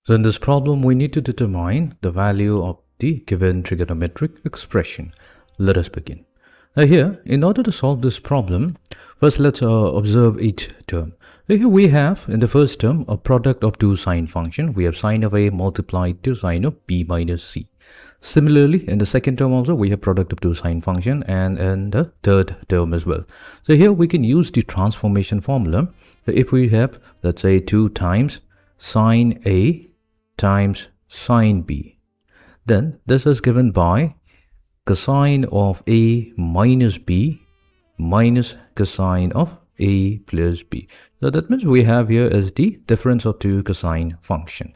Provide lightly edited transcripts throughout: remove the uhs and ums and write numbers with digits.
So in this problem, we need to determine the value of the given trigonometric expression. Let us begin. Here, in order to solve this problem, first let's observe each term. Here we have, in the first term, a product of two sine function. We have sine of A multiplied to sine of B minus C. Similarly, in the second term also, we have product of two sine function, and in the third term as well. So here we can use the transformation formula. So if we have, let's say, 2 times sine A times sine B, then this is given by cosine of A minus B minus cosine of A plus B. So that means we have here is the difference of two cosine functions.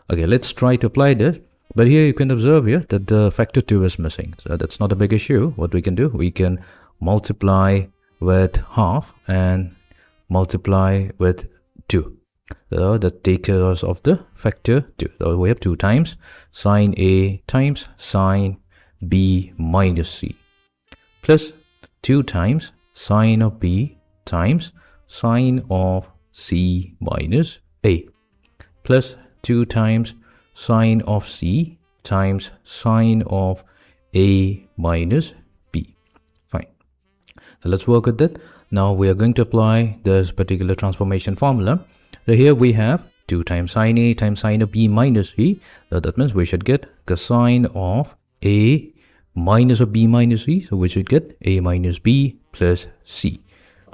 Okay, let's try to apply this. But here you can observe here that the factor 2 is missing. So that's not a big issue. What we can do, we can multiply with half and multiply with 2. So that takes care of the factor 2. So we have 2 times sine A times sine B minus C plus 2 times sine of B times sine of C minus A plus 2 times sine of C times sine of A minus B. Fine. So let's work with that. Now we are going to apply this particular transformation formula. So here we have 2 times sine A times sine of B minus C. So that means we should get cosine of A minus of B minus C. So we should get A minus B plus C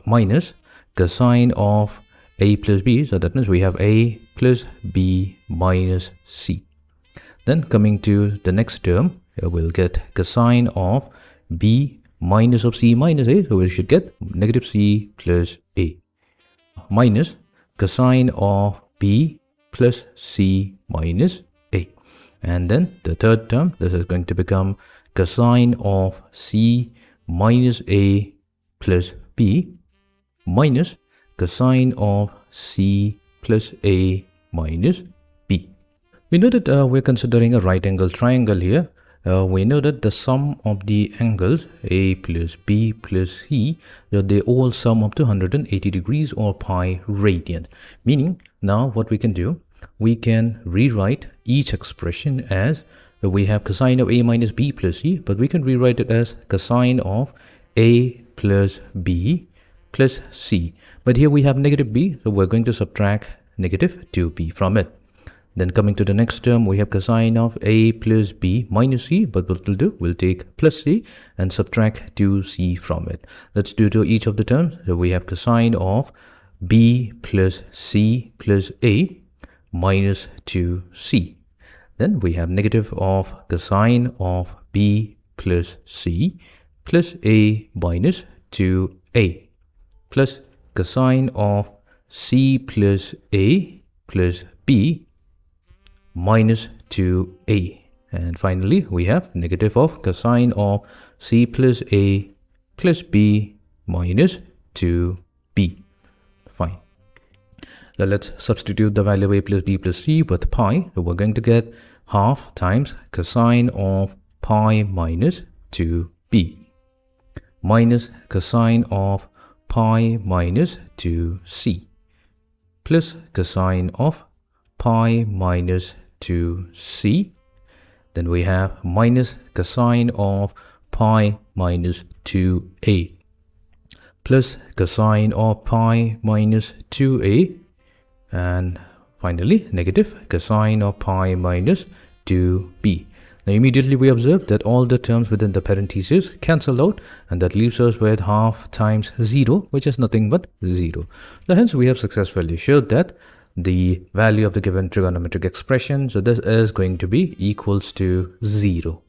minus cosine of A plus B. So that means we have A plus B minus C. Then coming to the next term, we'll get cosine of B minus of C minus A. So we should get negative C plus A minus cosine of B plus C minus A. And then the third term, this is going to become cosine of C minus A plus B minus cosine of C plus A minus B. We know that we're considering a right angle triangle here. We know that the sum of the angles A plus B plus C, they all sum up to 180 degrees or pi radian. Meaning, now what we can do, we can rewrite each expression as we have cosine of A minus B plus C, but we can rewrite it as cosine of A plus B plus C. But here we have negative B, so we're going to subtract negative 2B from it. Then coming to the next term, we have cosine of A plus B minus C, but what we'll do, we'll take plus C and subtract 2C from it. Let's do to each of the terms. So we have cosine of B plus C plus A minus 2C. Then we have negative of cosine of B plus C plus A minus 2A plus cosine of C plus A plus B minus 2A. And finally, we have negative of cosine of C plus A plus B minus 2B. Fine. Now let's substitute the value of A plus B plus C with pi. So we're going to get half times cosine of pi minus 2B minus cosine of pi minus 2C plus cosine of pi minus 2C. Then we have minus cosine of pi minus 2A plus cosine of pi minus 2A, and finally negative cosine of pi minus 2B. Now immediately we observe that all the terms within the parentheses cancel out, and that leaves us with half times 0, which is nothing but 0. So hence we have successfully showed that the value of the given trigonometric expression, so this is going to be equals to 0.